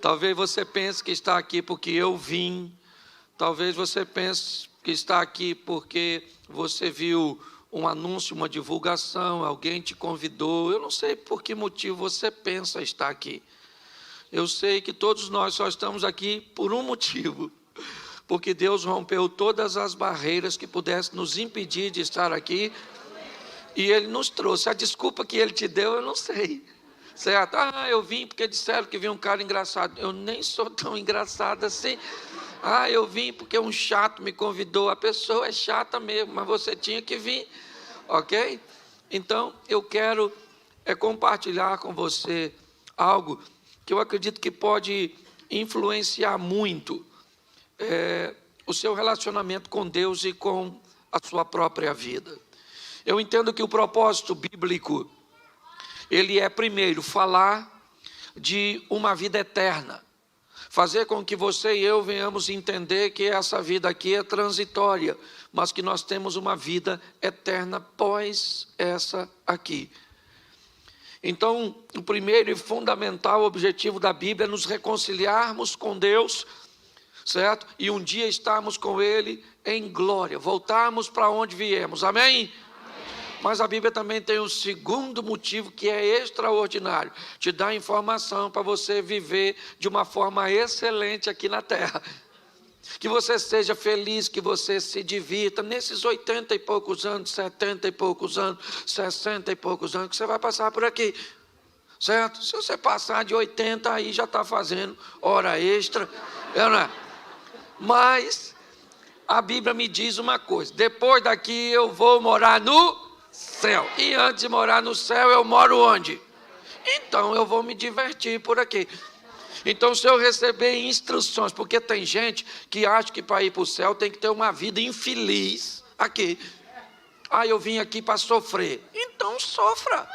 Talvez você pense que está aqui porque eu vim. Talvez você pense que está aqui porque você viu um anúncio, uma divulgação, alguém te convidou. Eu não sei por que motivo você pensa estar aqui. Eu sei que todos nós só estamos aqui por um motivo. Porque Deus rompeu todas as barreiras que pudessem nos impedir de estar aqui. E Ele nos trouxe. A desculpa que Ele te deu, eu não sei. Certo? Eu vim porque disseram que vinha um cara engraçado. Eu nem sou tão engraçado assim. Eu vim porque um chato me convidou. A pessoa é chata mesmo, mas você tinha que vir. Ok? Então, eu quero compartilhar com você algo que eu acredito que pode influenciar muito o seu relacionamento com Deus e com a sua própria vida. Eu entendo que o propósito bíblico, ele é, primeiro, falar de uma vida eterna. Fazer com que você e eu venhamos entender que essa vida aqui é transitória, mas que nós temos uma vida eterna após essa aqui. Então, o primeiro e fundamental objetivo da Bíblia é nos reconciliarmos com Deus, certo? E um dia estarmos com Ele em glória, voltarmos para onde viemos, amém? Mas a Bíblia também tem um segundo motivo que é extraordinário, te dá informação para você viver de uma forma excelente aqui na terra. Que você seja feliz, que você se divirta nesses 80 e poucos anos, 70 e poucos anos, 60 e poucos anos que você vai passar por aqui, certo? Se você passar de 80, aí já está fazendo hora extra, não é? Mas a Bíblia me diz uma coisa: depois daqui eu vou morar no céu. E antes de morar no céu, eu moro onde? Então eu vou me divertir por aqui. Então, se eu receber instruções, porque tem gente que acha que para ir para o céu tem que ter uma vida infeliz aqui. Eu vim aqui para sofrer. Então sofra.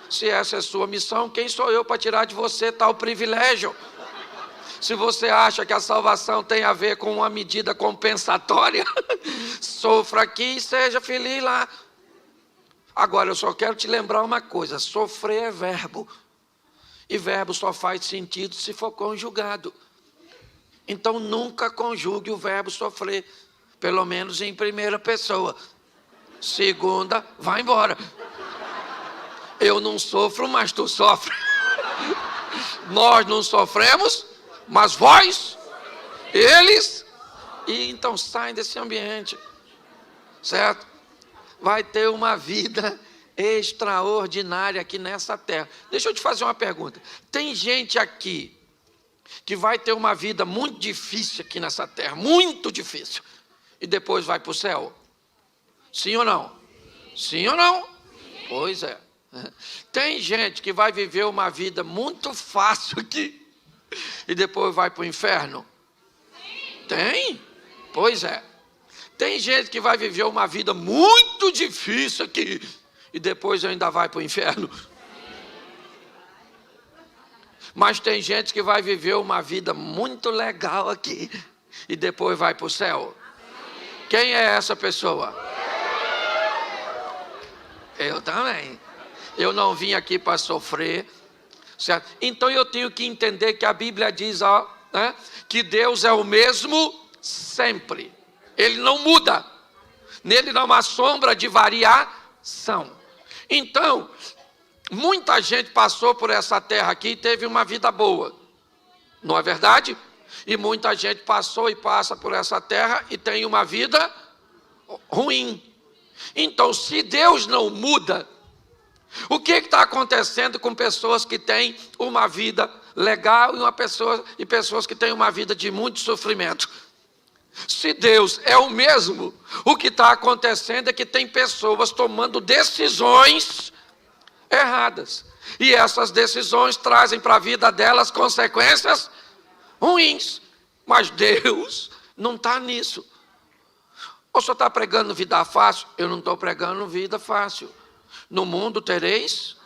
Se essa é a sua missão, quem sou eu para tirar de você tal privilégio? Se você acha que a salvação tem a ver com uma medida compensatória, sofra aqui e seja feliz lá. Agora, eu só quero te lembrar uma coisa: sofrer é verbo. E verbo só faz sentido se for conjugado. Então, nunca conjugue o verbo sofrer, pelo menos em primeira pessoa. Segunda, vai embora. Eu não sofro, mas tu sofre. Nós não sofremos, mas vós, eles, e então saem desse ambiente, certo? Vai ter uma vida extraordinária aqui nessa terra. Deixa eu te fazer uma pergunta: tem gente aqui que vai ter uma vida muito difícil aqui nessa terra, muito difícil, e depois vai para o céu? Sim ou não? Sim ou não? Pois é. Tem gente que vai viver uma vida muito fácil aqui e depois vai para o inferno? Tem? Pois é. Tem gente que vai viver uma vida muito difícil aqui e depois ainda vai para o inferno. Mas tem gente que vai viver uma vida muito legal aqui e depois vai para o céu. Quem é essa pessoa? Eu também. Eu não vim aqui para sofrer, certo? Então eu tenho que entender que a Bíblia diz que Deus é o mesmo sempre. Ele não muda. Nele não há sombra de variação. Então, muita gente passou por essa terra aqui e teve uma vida boa. Não é verdade? E muita gente passou e passa por essa terra e tem uma vida ruim. Então, se Deus não muda, o que está acontecendo com pessoas que têm uma vida legal e pessoas que têm uma vida de muito sofrimento? Se Deus é o mesmo, o que está acontecendo é que tem pessoas tomando decisões erradas. E essas decisões trazem para a vida delas consequências ruins. Mas Deus não está nisso. Ou só está pregando vida fácil? Eu não estou pregando vida fácil. No mundo tereis?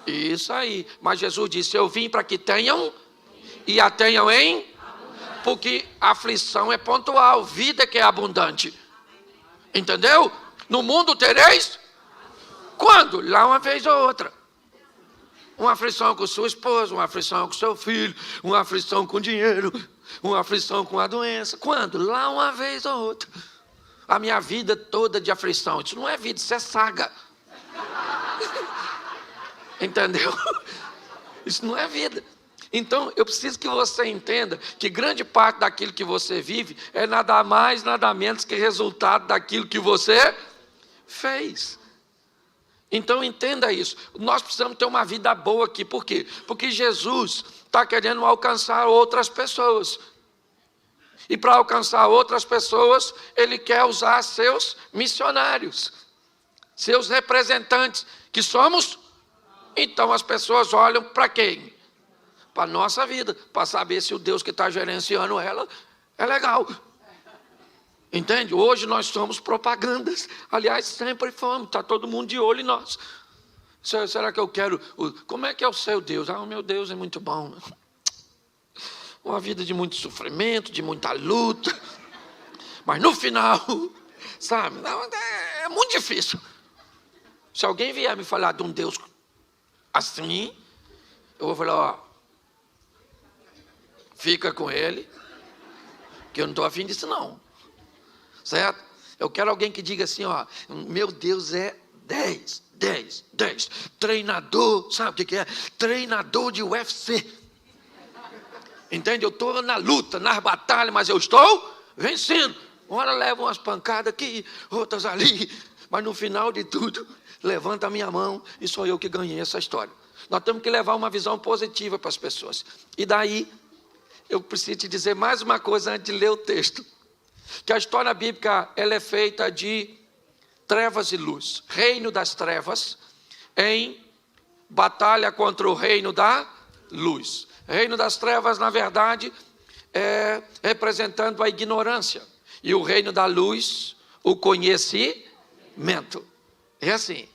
Isso aí. Mas Jesus disse: eu vim para que tenham e a tenham em... Porque a aflição é pontual, vida que é abundante. Entendeu? No mundo tereis? Quando? Lá uma vez ou outra. Uma aflição com sua esposa, uma aflição com seu filho, uma aflição com dinheiro, uma aflição com a doença. Quando? Lá uma vez ou outra. A minha vida toda de aflição. Isso não é vida, isso é saga. Entendeu? Isso não é vida. Então, eu preciso que você entenda que grande parte daquilo que você vive é nada mais, nada menos que resultado daquilo que você fez. Então, entenda isso. Nós precisamos ter uma vida boa aqui. Por quê? Porque Jesus está querendo alcançar outras pessoas. E para alcançar outras pessoas, Ele quer usar seus missionários, seus representantes, que somos. Então, as pessoas olham para quem? Para a nossa vida, para saber se o Deus que está gerenciando ela é legal. Entende? Hoje nós somos propagandas. Aliás, sempre fomos, está todo mundo de olho em nós. Será que eu quero... Como é que é o seu Deus? O meu Deus é muito bom. Uma vida de muito sofrimento, de muita luta. Mas no final, sabe, é muito difícil. Se alguém vier me falar de um Deus assim, eu vou falar, ó, fica com ele, que eu não estou afim disso não. Certo? Eu quero alguém que diga assim, ó, meu Deus é 10. Treinador, sabe o que é? Treinador de UFC. Entende? Eu estou na luta, nas batalhas, mas eu estou vencendo. Uma hora levo umas pancadas aqui, outras ali, mas no final de tudo, levanta a minha mão e sou eu que ganhei essa história. Nós temos que levar uma visão positiva para as pessoas. E daí, eu preciso te dizer mais uma coisa antes de ler o texto. Que a história bíblica ela é feita de trevas e luz. Reino das trevas em batalha contra o reino da luz. Reino das trevas, na verdade, é representando a ignorância. E o reino da luz, o conhecimento. É assim.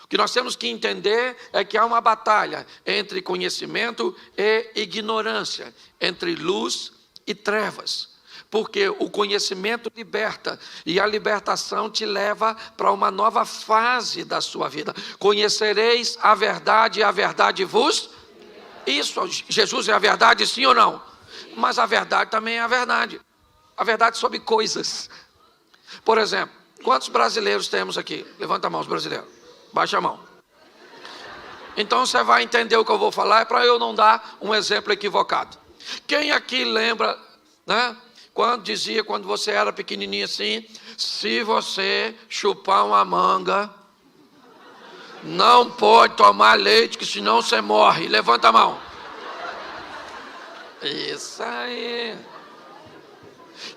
O que nós temos que entender é que há uma batalha entre conhecimento e ignorância, entre luz e trevas. Porque o conhecimento liberta e a libertação te leva para uma nova fase da sua vida. Conhecereis a verdade e a verdade vos... Isso, Jesus é a verdade, sim ou não? Mas a verdade também é a verdade. A verdade sobre coisas. Por exemplo, quantos brasileiros temos aqui? Levanta a mão, os brasileiros. Baixa a mão. Então você vai entender o que eu vou falar, é para eu não dar um exemplo equivocado. Quem aqui lembra, né? Quando você era pequenininho assim, se você chupar uma manga, não pode tomar leite, que senão você morre. Levanta a mão. Isso aí.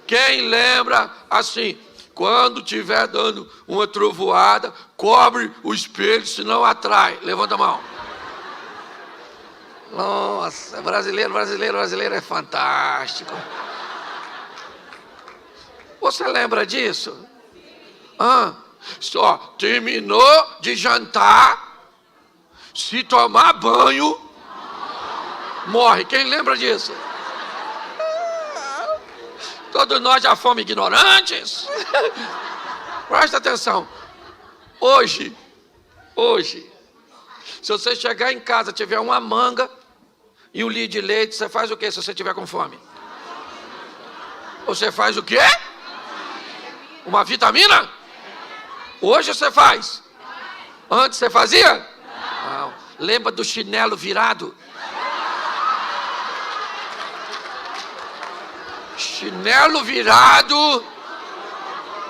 Quem lembra assim, quando estiver dando uma trovoada, cobre o espelho, senão atrai. Levanta a mão. Nossa, brasileiro é fantástico. Você lembra disso? Só terminou de jantar, se tomar banho, morre. Quem lembra disso? Todos nós já fomos ignorantes. Presta atenção. Hoje, se você chegar em casa, tiver uma manga e um litro de leite, você faz o que se você tiver com fome? Você faz o quê? Uma vitamina? Hoje você faz. Antes você fazia? Não. Lembra do chinelo virado? Chinelo virado,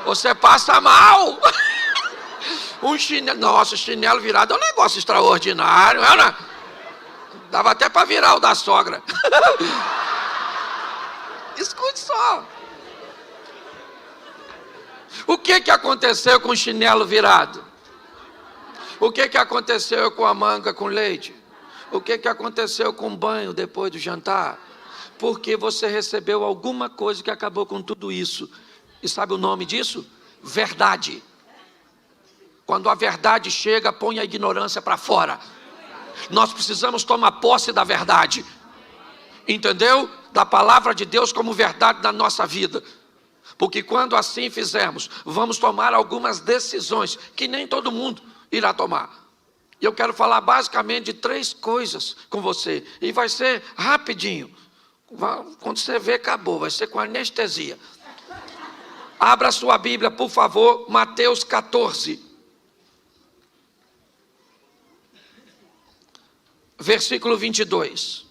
você passa mal. Nossa, chinelo virado é um negócio extraordinário, né? Dava até para virar o da sogra. Escute só. O que aconteceu com o chinelo virado? O que aconteceu com a manga com leite? O que aconteceu com o banho depois do jantar? Porque você recebeu alguma coisa que acabou com tudo isso. E sabe o nome disso? Verdade. Quando a verdade chega, põe a ignorância para fora. Nós precisamos tomar posse da verdade. Entendeu? Da palavra de Deus como verdade na nossa vida. Porque quando assim fizermos, vamos tomar algumas decisões que nem todo mundo irá tomar. E eu quero falar basicamente de 3 coisas com você. E vai ser rapidinho. Quando você vê, acabou. Vai ser com anestesia. Abra sua Bíblia, por favor. Mateus 14. Versículo 22.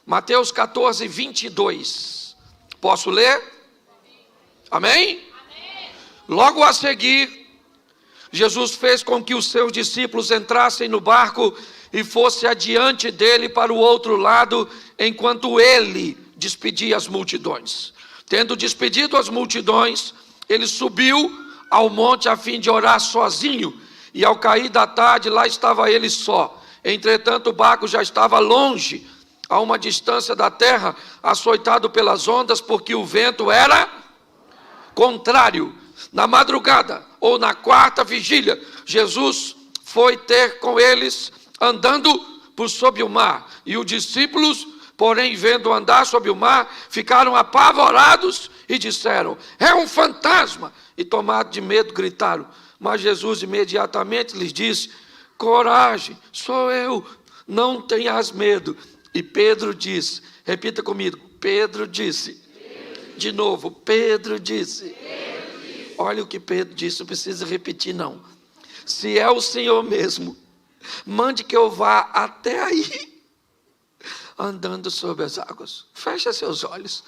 Mateus 14, 22. Posso ler? Amém? Amém. Logo a seguir, Jesus fez com que os seus discípulos entrassem no barco e fosse adiante dele para o outro lado, enquanto ele despedia as multidões. Tendo despedido as multidões, ele subiu ao monte a fim de orar sozinho, e ao cair da tarde, lá estava ele só. Entretanto, o barco já estava longe, a uma distância da terra, açoitado pelas ondas, porque o vento era contrário. Na madrugada, ou na 4ª vigília, Jesus foi ter com eles, andando por sob o mar. E os discípulos, porém, vendo andar sob o mar, ficaram apavorados e disseram: é um fantasma! E tomados de medo, gritaram. Mas Jesus imediatamente lhes disse: coragem, sou eu, não tenhas medo. E Pedro disse, repita comigo, Pedro disse. De novo, Pedro disse. Olha o que Pedro disse, não precisa repetir não. Se é o Senhor mesmo, mande que eu vá até aí, andando sobre as águas. Feche seus olhos.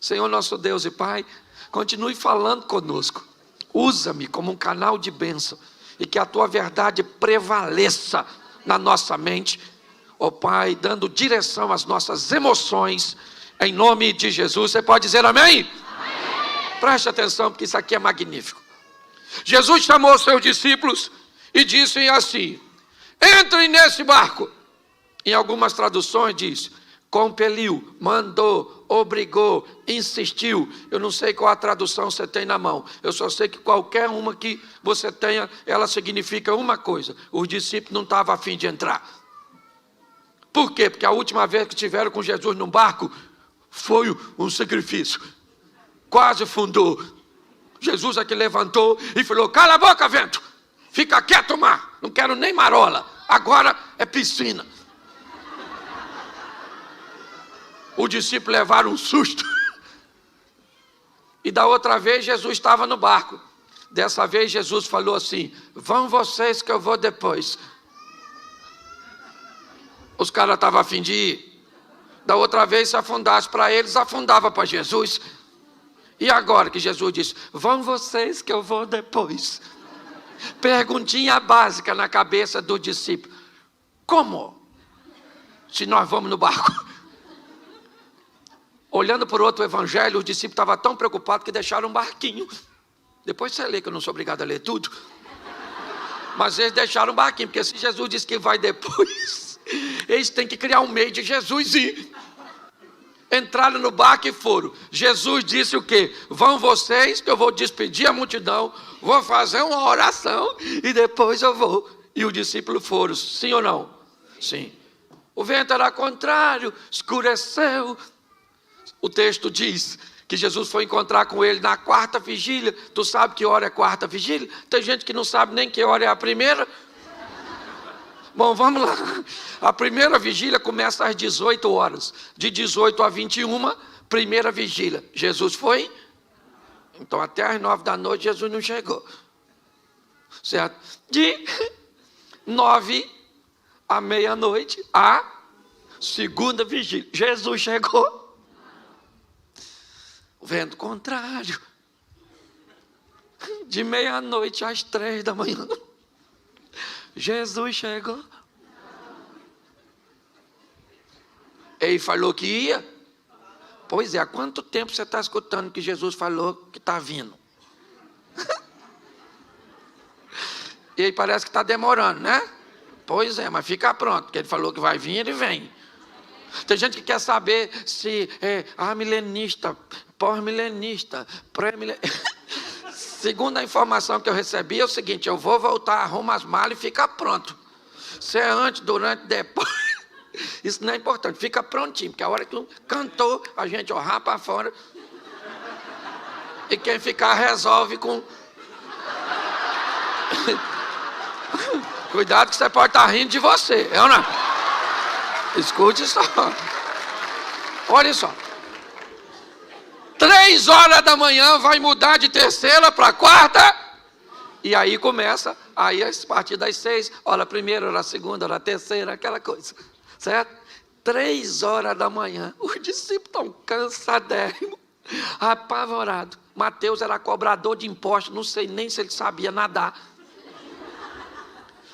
Senhor nosso Deus e Pai, continue falando conosco. Usa-me como um canal de bênção, e que a tua verdade prevaleça na nossa mente, ó Pai, dando direção às nossas emoções, em nome de Jesus. Você pode dizer amém? Preste atenção, porque isso aqui é magnífico. Jesus chamou os seus discípulos e disse assim: entrem nesse barco. Em algumas traduções diz, compeliu, mandou, obrigou, insistiu. Eu não sei qual a tradução você tem na mão. Eu só sei que qualquer uma que você tenha, ela significa uma coisa: os discípulos não estavam a fim de entrar. Por quê? Porque a última vez que estiveram com Jesus num barco, foi um sacrifício. Quase fundou. Jesus aqui levantou e falou: cala a boca, vento, fica quieto, mar, não quero nem marola, agora é piscina. Os discípulos levaram um susto. E da outra vez Jesus estava no barco. Dessa vez Jesus falou assim: vão vocês que eu vou depois. Os caras estavam a fim de ir. Da outra vez, se afundasse para eles, afundava para Jesus. E agora que Jesus disse: vão vocês que eu vou depois. Perguntinha básica na cabeça do discípulo: como? Se nós vamos no barco? Olhando por outro evangelho, os discípulos estavam tão preocupados que deixaram um barquinho. Depois você lê, que eu não sou obrigado a ler tudo. Mas eles deixaram um barquinho, porque se Jesus disse que vai depois, eles têm que criar um meio de Jesus ir. Entraram no barco e foram. Jesus disse o quê? Vão vocês, que eu vou despedir a multidão, vou fazer uma oração e depois eu vou. E os discípulos foram, sim ou não? Sim. O vento era contrário, escureceu. O texto diz que Jesus foi encontrar com ele na 4ª vigília. Tu sabe que hora é 4ª vigília? Tem gente que não sabe nem que hora é a primeira. Bom, vamos lá. A primeira vigília começa às 18 horas. De 18 a 21, primeira vigília. Jesus foi? Então até às 9 da noite Jesus não chegou. Certo? De 9 à meia-noite, a segunda vigília. Jesus chegou. O vento contrário. De meia-noite às 3 da manhã. Jesus chegou. Ele falou que ia. Pois é, há quanto tempo você está escutando que Jesus falou que está vindo? E aí parece que está demorando, né? Pois é, mas fica pronto, porque ele falou que vai vir, ele vem. Tem gente que quer saber se é milenista, pós-milenista, pré-milenista. Segundo a informação que eu recebi é o seguinte: eu vou voltar, arruma as malas e fica pronto. Se é antes, durante, depois, isso não é importante, fica prontinho, porque a hora que cantou, a gente orrar para fora, e quem ficar resolve com Cuidado que você pode estar rindo de você, eu não. Escute só. Olha só. 3 horas da manhã vai mudar de terceira para quarta. E aí começa, aí a partir das 6, hora primeira, hora segunda, hora terceira, aquela coisa. Certo? 3 horas da manhã, os discípulos estão cansadérrimos, apavorados. Mateus era cobrador de impostos, não sei nem se ele sabia nadar.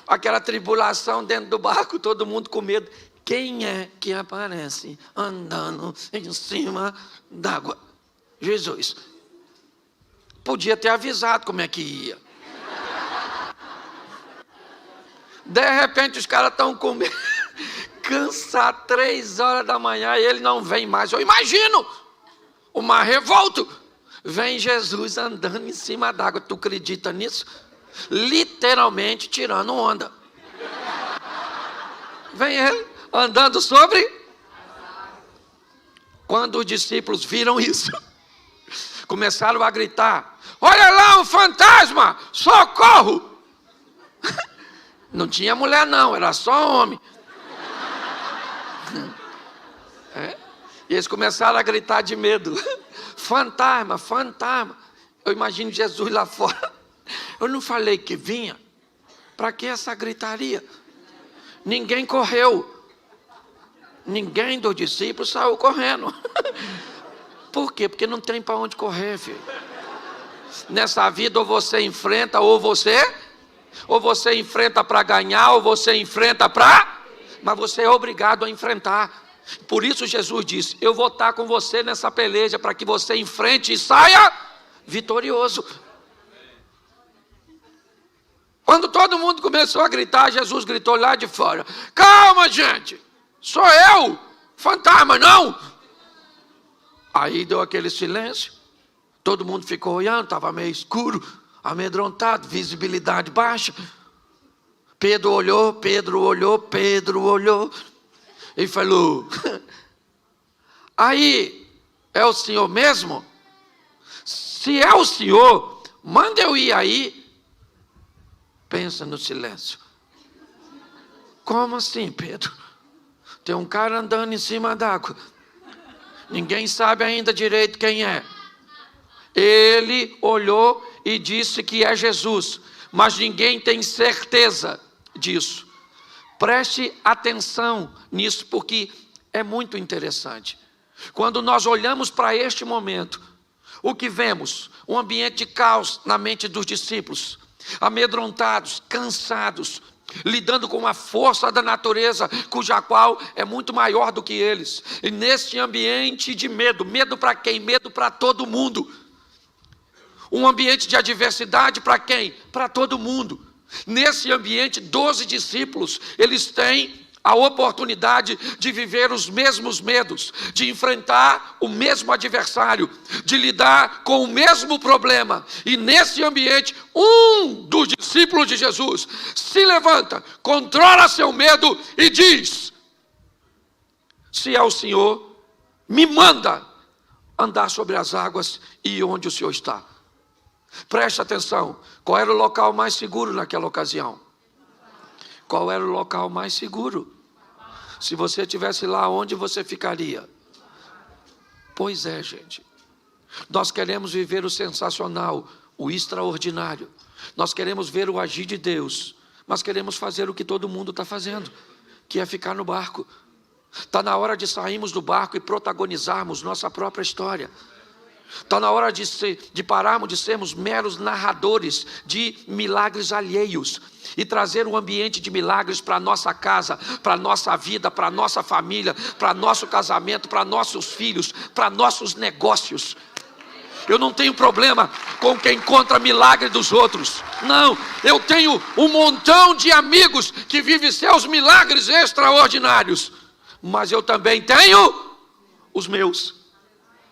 Aquela tribulação dentro do barco, todo mundo com medo. Quem é que aparece andando em cima d'água? Jesus. Podia ter avisado como é que ia. De repente os caras estão com medo, cansados, 3 horas da manhã, e ele não vem mais. Eu imagino o mar revolto. Vem Jesus andando em cima d'água. Tu acredita nisso? Literalmente tirando onda. Vem ele andando sobre. Quando os discípulos viram isso, começaram a gritar: olha lá um fantasma, socorro! Não tinha mulher não, era só homem. E eles começaram a gritar de medo: fantasma, fantasma. Eu imagino Jesus lá fora. Eu não falei que vinha? Para que essa gritaria? Ninguém correu. Ninguém dos discípulos saiu correndo. Por quê? Porque não tem para onde correr, filho. Nessa vida ou você enfrenta ou você enfrenta para ganhar, ou você enfrenta para... Mas você é obrigado a enfrentar. Por isso Jesus disse: eu vou estar com você nessa peleja, para que você enfrente e saia vitorioso. Quando todo mundo começou a gritar, Jesus gritou lá de fora: calma, gente, sou eu, fantasma não. Aí deu aquele silêncio, todo mundo ficou olhando, estava meio escuro, amedrontado, visibilidade baixa. Pedro olhou e falou: aí, é o senhor mesmo? Se é o senhor, manda eu ir aí. Pensa no silêncio. Como assim, Pedro? Tem um cara andando em cima d'água. Ninguém sabe ainda direito quem é. Ele olhou e disse que é Jesus, mas ninguém tem certeza disso. Preste atenção nisso, porque é muito interessante. Quando nós olhamos para este momento, o que vemos? Um ambiente de caos na mente dos discípulos, amedrontados, cansados, lidando com uma força da natureza, cuja qual é muito maior do que eles. E nesse ambiente de medo, medo para quem? Medo para todo mundo. Um ambiente de adversidade para quem? Para todo mundo. Nesse ambiente, 12 discípulos, eles têm a oportunidade de viver os mesmos medos, de enfrentar o mesmo adversário, de lidar com o mesmo problema. E nesse ambiente, um dos discípulos de Jesus se levanta, controla seu medo e diz: se é o Senhor, me manda andar sobre as águas e ir onde o Senhor está. Preste atenção, qual era o local mais seguro naquela ocasião? Qual era o local mais seguro? Se você estivesse lá, onde você ficaria? Pois é, gente. Nós queremos viver o sensacional, o extraordinário. Nós queremos ver o agir de Deus, mas queremos fazer o que todo mundo está fazendo, que é ficar no barco. Está na hora de sairmos do barco e protagonizarmos nossa própria história. Está na hora de pararmos de sermos meros narradores de milagres alheios e trazer um ambiente de milagres para a nossa casa, para a nossa vida, para a nossa família, para nosso casamento, para nossos filhos, para nossos negócios. Eu não tenho problema com quem conta milagre dos outros. Não, eu tenho um montão de amigos que vivem seus milagres extraordinários. Mas eu também tenho os meus.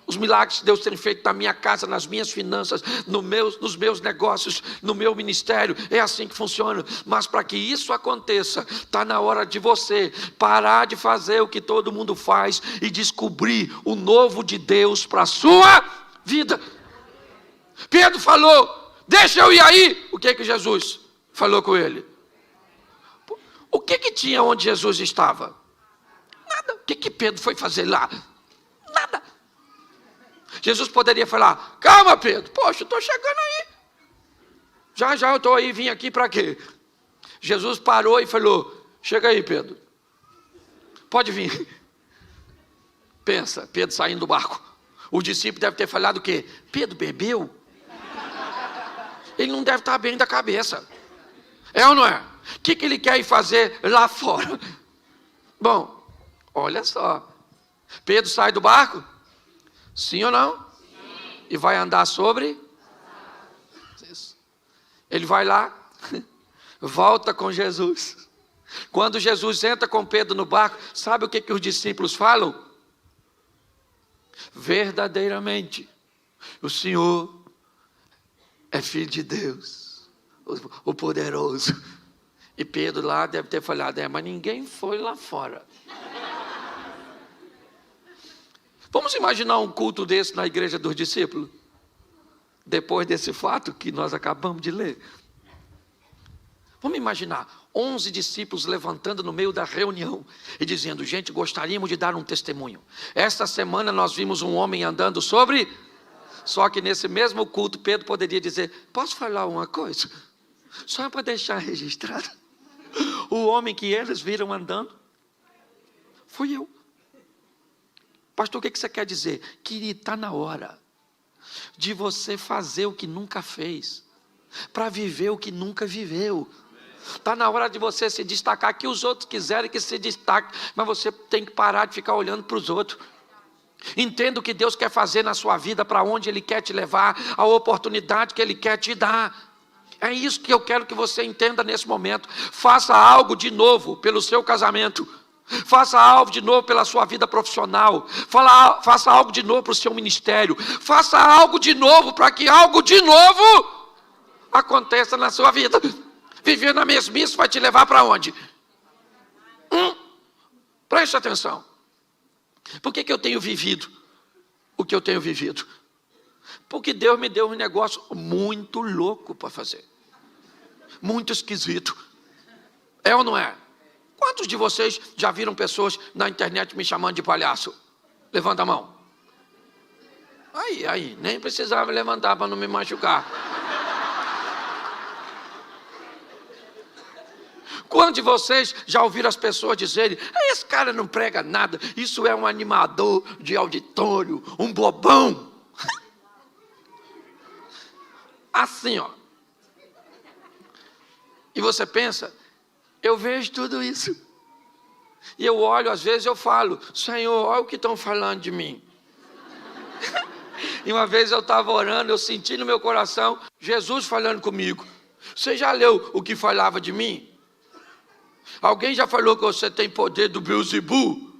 Os milagres que Deus tem feito na minha casa, nas minhas finanças, nos meus negócios, no meu ministério. É assim que funciona. Mas para que isso aconteça, está na hora de você parar de fazer o que todo mundo faz e descobrir o novo de Deus para a sua vida. Pedro falou: deixa eu ir aí. O que Jesus falou com ele? O que tinha onde Jesus estava? Nada. O que Pedro foi fazer lá? Nada. Jesus poderia falar: calma, Pedro, poxa, eu estou chegando aí. Já eu estou aí, vim aqui para quê? Jesus parou e falou: chega aí, Pedro. Pode vir. Pensa, Pedro saindo do barco. O discípulo deve ter falado o quê? Pedro bebeu? Ele não deve estar bem da cabeça. É ou não é? O que ele quer ir fazer lá fora? Bom, olha só. Pedro sai do barco? Sim ou não? Sim. E vai andar sobre? Isso. Ele vai lá, volta com Jesus. Quando Jesus entra com Pedro no barco, sabe o que os discípulos falam? Verdadeiramente, o Senhor é Filho de Deus, o poderoso. E Pedro lá deve ter falado: mas ninguém foi lá fora. Vamos imaginar um culto desse na igreja dos discípulos? Depois desse fato que nós acabamos de ler. Vamos imaginar 11 discípulos levantando no meio da reunião e dizendo: gente, gostaríamos de dar um testemunho. Esta semana nós vimos um homem andando sobre... Só que nesse mesmo culto Pedro poderia dizer: posso falar uma coisa? Só para deixar registrado. O homem que eles viram andando fui eu. Pastor, o que você quer dizer? Querido, está na hora de você fazer o que nunca fez, para viver o que nunca viveu. Está na hora de você se destacar, que os outros quiserem que se destaque, mas você tem que parar de ficar olhando para os outros. Entenda o que Deus quer fazer na sua vida, para onde Ele quer te levar, a oportunidade que Ele quer te dar. É isso que eu quero que você entenda nesse momento. Faça algo de novo pelo seu casamento. Faça algo de novo pela sua vida profissional. Faça algo de novo para o seu ministério. Faça algo de novo para que algo de novo aconteça na sua vida. Viver na mesmice vai te levar para onde? Preste atenção. Por que eu tenho vivido o que eu tenho vivido? Porque Deus me deu um negócio muito louco para fazer. Muito esquisito. É ou não é? Quantos de vocês já viram pessoas na internet me chamando de palhaço? Levanta a mão. Aí, nem precisava levantar para não me machucar. Quantos de vocês já ouviram as pessoas dizerem: esse cara não prega nada, isso é um animador de auditório, um bobão? Assim, ó. E você pensa: eu vejo tudo isso. E eu olho, às vezes eu falo: Senhor, olha o que estão falando de mim. E uma vez eu estava orando, eu senti no meu coração Jesus falando comigo: você já leu o que falava de mim? Alguém já falou que você tem poder do Beelzebub?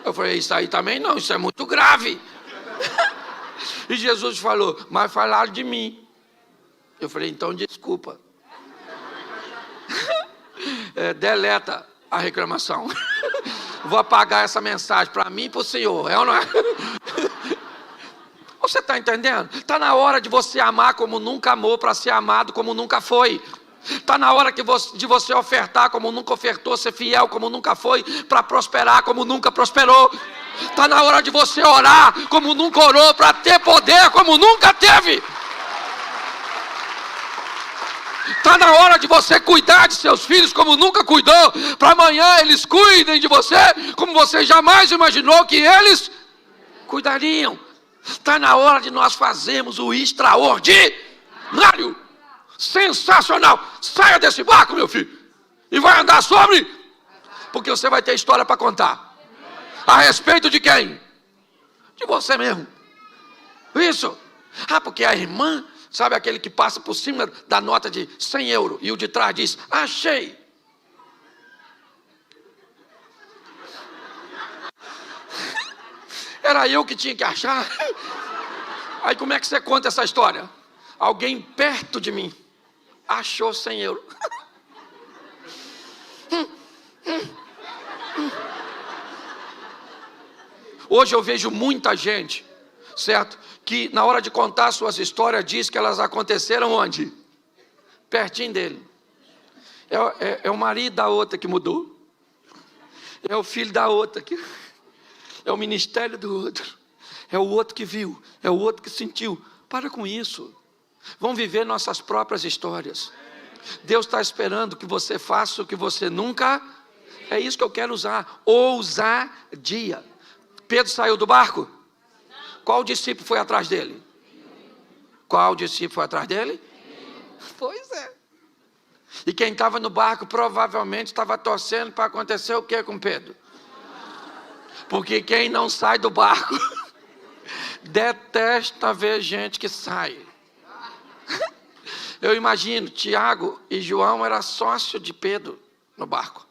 Eu falei: isso aí também não, isso é muito grave. E Jesus falou: mas falaram de mim. Eu falei: então desculpa. Deleta a reclamação. Vou apagar essa mensagem para mim e para o Senhor. É ou não é? Você está entendendo? Está na hora de você amar como nunca amou, para ser amado como nunca foi. Está na hora de você ofertar como nunca ofertou, ser fiel como nunca foi, para prosperar como nunca prosperou. Está na hora de você orar como nunca orou, para ter poder como nunca teve. Está na hora de você cuidar de seus filhos como nunca cuidou, para amanhã eles cuidem de você como você jamais imaginou que eles cuidariam. Está na hora de nós fazermos o extraordinário. Sensacional. Saia desse barco, meu filho, e vai andar sobre, porque você vai ter história para contar. A respeito de quem? De você mesmo. Isso. Porque a irmã, sabe aquele que passa por cima da nota de 100 euros e o de trás diz: achei. Era eu que tinha que achar. Aí como é que você conta essa história? Alguém perto de mim achou 100 euros. Hoje eu vejo muita gente, certo? Que na hora de contar suas histórias diz que elas aconteceram onde? Pertinho dele. É o marido da outra que mudou. É o filho da outra que... É o ministério do outro. É o outro que viu. É o outro que sentiu. Para com isso. Vamos viver nossas próprias histórias. Deus está esperando que você faça o que você nunca... É isso que eu quero usar. Ousadia. Pedro saiu do barco? Qual discípulo foi atrás dele? Qual discípulo foi atrás dele? Pois é. E quem estava no barco provavelmente estava torcendo para acontecer o que com Pedro? Porque quem não sai do barco detesta ver gente que sai. Eu imagino, Tiago e João eram sócios de Pedro no barco.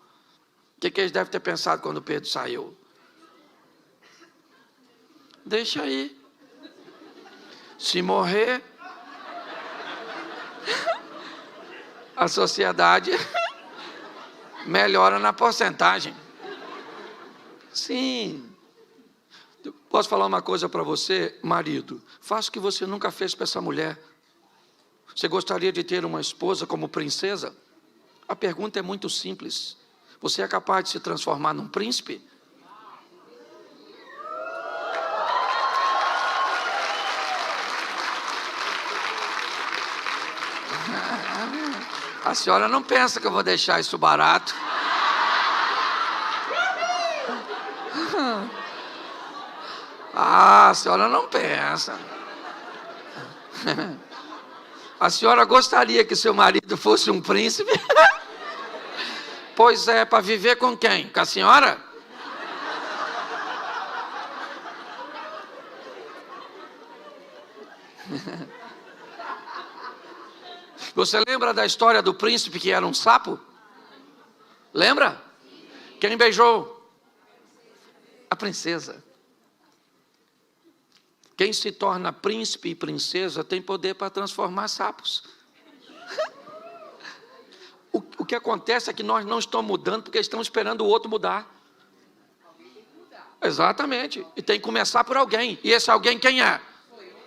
O que eles devem ter pensado quando Pedro saiu? Deixa aí. Se morrer, a sociedade melhora na porcentagem. Sim. Posso falar uma coisa para você, marido? Faça o que você nunca fez para essa mulher. Você gostaria de ter uma esposa como princesa? A pergunta é muito simples. Você é capaz de se transformar num príncipe? A senhora não pensa que eu vou deixar isso barato? A senhora não pensa. A senhora gostaria que seu marido fosse um príncipe? Pois é, para viver com quem? Com a senhora? Você lembra da história do príncipe que era um sapo? Lembra? Quem beijou? A princesa. Quem se torna príncipe e princesa tem poder para transformar sapos. O que acontece é que nós não estamos mudando porque estamos esperando o outro mudar. Exatamente. E tem que começar por alguém. E esse alguém quem é?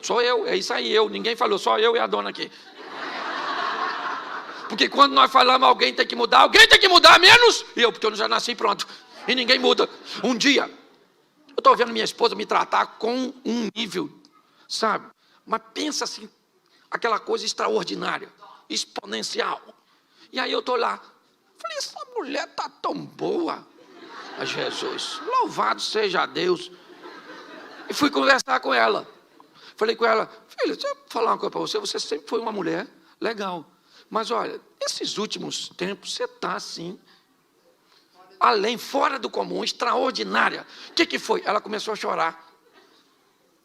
Sou eu. É isso aí, eu. Ninguém falou, só eu e a dona aqui. Porque quando nós falamos alguém tem que mudar menos eu, porque eu já nasci pronto. E ninguém muda. Um dia, eu estou vendo minha esposa me tratar com um nível, sabe? Mas pensa assim, aquela coisa extraordinária, exponencial. E aí eu estou lá, falei, essa mulher está tão boa. A Jesus, louvado seja Deus. E fui conversar com ela. Falei com ela, filha, deixa eu falar uma coisa para você, você sempre foi uma mulher legal. Mas olha, esses últimos tempos você está assim, além, fora do comum, extraordinária. O que foi? Ela começou a chorar.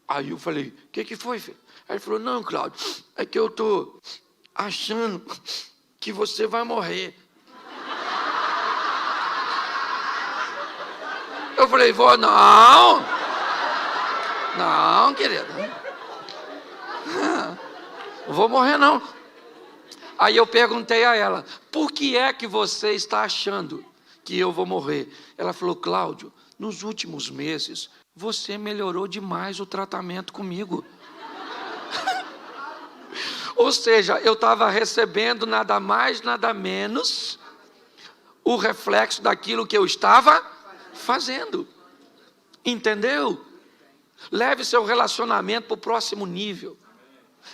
Aí eu falei, o que foi, filho? Aí ele falou, não, Cláudio, é que eu estou achando que você vai morrer. Eu falei, vó, não, querida, não vou morrer não. Aí eu perguntei a ela, por que é que você está achando que eu vou morrer? Ela falou, Cláudio, nos últimos meses, você melhorou demais o tratamento comigo. Ou seja, eu estava recebendo nada mais, nada menos, o reflexo daquilo que eu estava fazendo. Entendeu? Leve seu relacionamento para o próximo nível.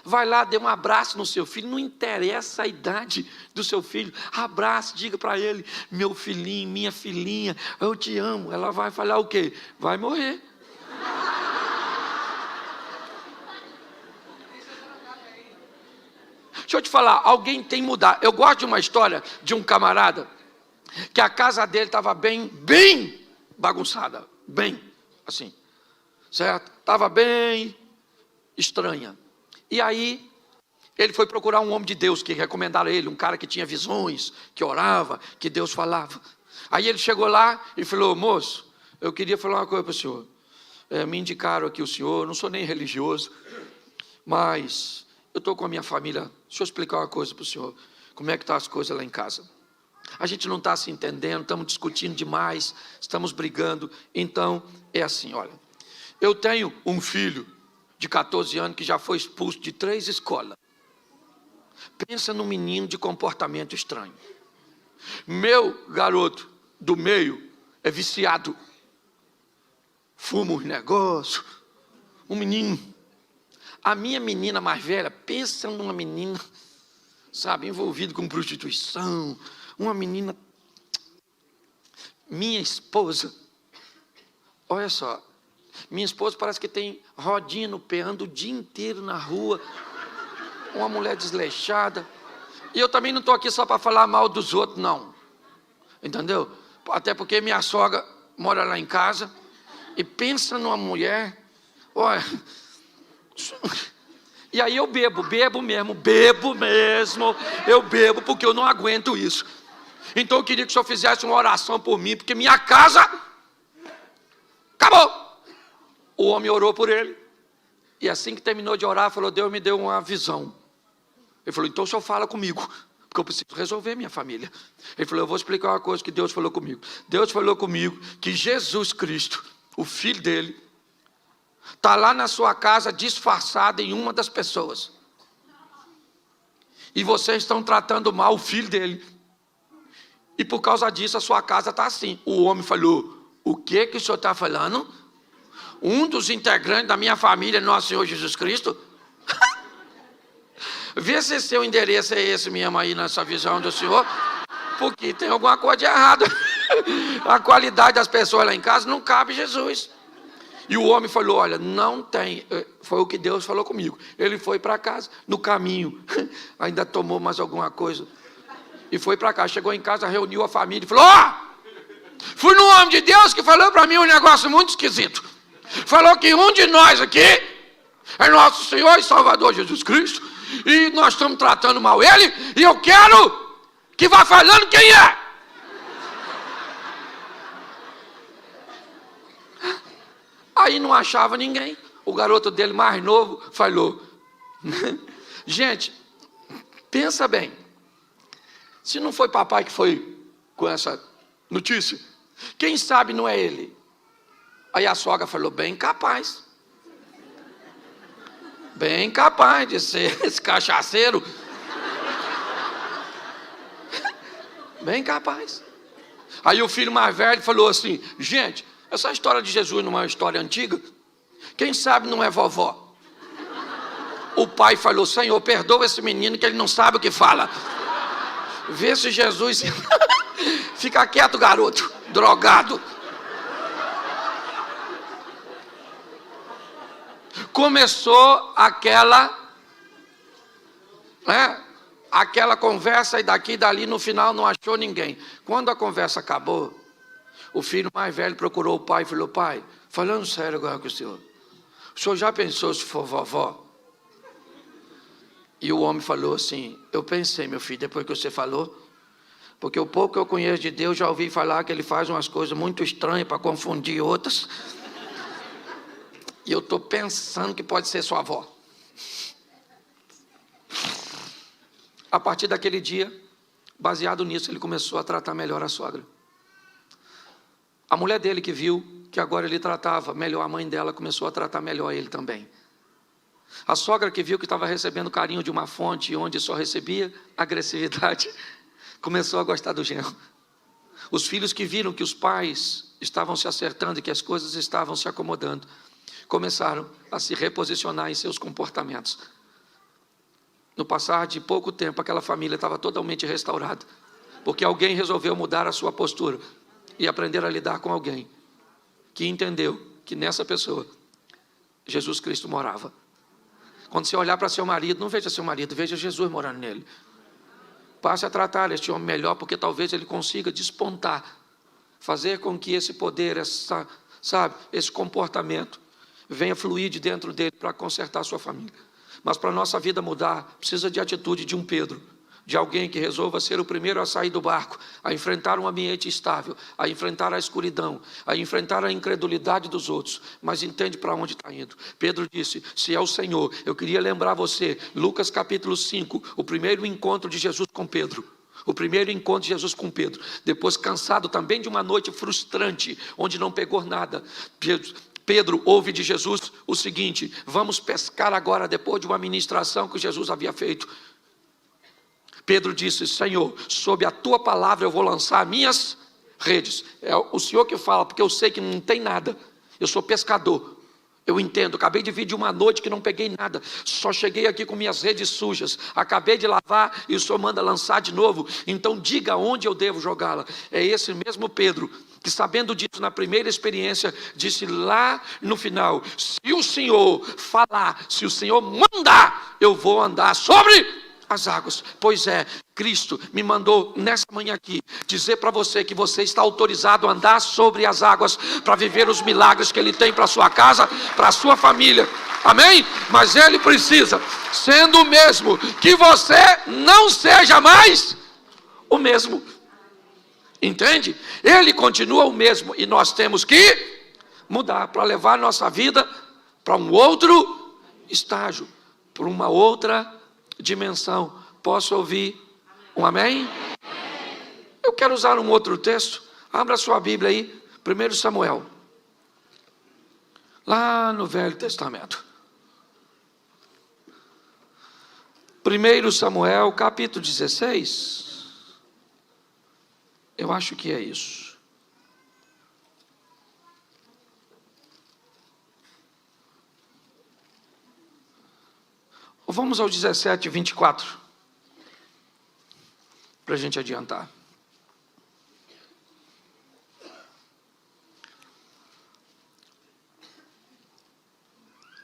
Vai lá, dê um abraço no seu filho, não interessa a idade do seu filho, abraça, diga para ele, meu filhinho, minha filhinha, eu te amo. Ela vai falar o quê? Vai morrer. Deixa eu te falar, alguém tem que mudar. Eu gosto de uma história de um camarada, que a casa dele estava bem bagunçada, bem assim, certo? Estava bem estranha. E aí, ele foi procurar um homem de Deus que recomendaram ele, um cara que tinha visões, que orava, que Deus falava. Aí ele chegou lá e falou, moço, eu queria falar uma coisa para o senhor. Me indicaram aqui o senhor, não sou nem religioso, mas eu estou com a minha família. Deixa eu explicar uma coisa para o senhor. Como é que estão as coisas lá em casa? A gente não está se entendendo, estamos discutindo demais, estamos brigando. Então, é assim, olha, eu tenho um filho de 14 anos que já foi expulso de 3 escolas. Pensa num menino de comportamento estranho. Meu garoto do meio é viciado. Fuma uns negócios. Um menino. A minha menina mais velha, pensa numa menina, sabe, envolvida com prostituição. Uma menina. Minha esposa, olha só. Minha esposa parece que tem rodinha no pé, anda o dia inteiro na rua. Uma mulher desleixada. E eu também não estou aqui só para falar mal dos outros, não. Entendeu? Até porque minha sogra mora lá em casa. E pensa numa mulher. Olha. E aí eu bebo mesmo. Eu bebo porque eu não aguento isso. Então eu queria que o senhor fizesse uma oração por mim, porque minha casa acabou. O homem orou por ele. E assim que terminou de orar, falou: Deus me deu uma visão. Ele falou: então o senhor fala comigo, porque eu preciso resolver minha família. Ele falou: eu vou explicar uma coisa que Deus falou comigo. Deus falou comigo que Jesus Cristo, o filho dele, está lá na sua casa disfarçado em uma das pessoas. E vocês estão tratando mal o filho dele. E por causa disso a sua casa está assim. O homem falou: o que o senhor está falando? Um dos integrantes da minha família, nosso Senhor Jesus Cristo? Vê se seu endereço é esse mesmo aí nessa visão do senhor, porque tem alguma coisa de errado. A qualidade das pessoas lá em casa não cabe Jesus. E o homem falou: olha, não tem. Foi o que Deus falou comigo. Ele foi para casa, no caminho, ainda tomou mais alguma coisa, e foi para cá. Chegou em casa, reuniu a família e falou: fui no homem de Deus que falou para mim um negócio muito esquisito. Falou que um de nós aqui é nosso Senhor e Salvador Jesus Cristo, e nós estamos tratando mal ele, e eu quero que vá falando quem é. Aí não achava ninguém. O garoto dele mais novo falou: gente, pensa bem, se não foi papai que foi com essa notícia, quem sabe não é ele? Aí a sogra falou: bem capaz de ser esse cachaceiro. Bem capaz. Aí o filho mais velho falou assim: gente, essa história de Jesus não é uma história antiga? Quem sabe não é vovó? O pai falou: Senhor, perdoa esse menino que ele não sabe o que fala. Vê se Jesus... Fica quieto, garoto, drogado. Começou aquela conversa, e daqui e dali, no final não achou ninguém. Quando a conversa acabou, o filho mais velho procurou o pai e falou: pai, falando sério agora com o senhor já pensou se for vovó? E o homem falou assim: eu pensei, meu filho, depois que você falou, porque o pouco que eu conheço de Deus, já ouvi falar que ele faz umas coisas muito estranhas para confundir outras. E eu estou pensando que pode ser sua avó. A partir daquele dia, baseado nisso, ele começou a tratar melhor a sogra. A mulher dele, que viu que agora ele tratava melhor a mãe dela, começou a tratar melhor ele também. A sogra, que viu que estava recebendo carinho de uma fonte onde só recebia agressividade, começou a gostar do genro. Os filhos, que viram que os pais estavam se acertando e que as coisas estavam se acomodando, começaram a se reposicionar em seus comportamentos. No passar de pouco tempo, aquela família estava totalmente restaurada, porque alguém resolveu mudar a sua postura e aprender a lidar com alguém que entendeu que nessa pessoa Jesus Cristo morava. Quando você olhar para seu marido, não veja seu marido, veja Jesus morando nele. Passe a tratar este homem melhor, porque talvez ele consiga despontar, fazer com que esse poder, esse comportamento venha fluir de dentro dele para consertar a sua família. Mas para a nossa vida mudar, precisa de atitude de um Pedro, de alguém que resolva ser o primeiro a sair do barco, a enfrentar um ambiente estável, a enfrentar a escuridão, a enfrentar a incredulidade dos outros, mas entende para onde está indo. Pedro disse: se é o Senhor, eu queria lembrar você, Lucas capítulo 5, o primeiro encontro de Jesus com Pedro. O primeiro encontro de Jesus com Pedro, depois cansado também de uma noite frustrante, onde não pegou nada, Pedro ouve de Jesus o seguinte: vamos pescar agora, depois de uma ministração que Jesus havia feito. Pedro disse: Senhor, sob a tua palavra eu vou lançar minhas redes. É o Senhor que fala, porque eu sei que não tem nada. Eu sou pescador, eu entendo. Acabei de vir de uma noite que não peguei nada, só cheguei aqui com minhas redes sujas. Acabei de lavar e o Senhor manda lançar de novo. Então diga onde eu devo jogá-la. É esse mesmo Pedro que, sabendo disso na primeira experiência, disse lá no final: se o Senhor falar, se o Senhor mandar, eu vou andar sobre as águas. Pois é, Cristo me mandou nessa manhã aqui dizer para você que você está autorizado a andar sobre as águas para viver os milagres que Ele tem para a sua casa, para a sua família. Amém? Mas Ele precisa, sendo o mesmo, que você não seja mais o mesmo. Entende? Ele continua o mesmo e nós temos que mudar para levar nossa vida para um outro estágio, para uma outra dimensão. Posso ouvir um amém? Eu quero usar um outro texto. Abra sua Bíblia aí, 1 Samuel, lá no Velho Testamento. 1 Samuel, capítulo 16. Eu acho que é isso. Vamos ao 17, 24. Para a gente adiantar.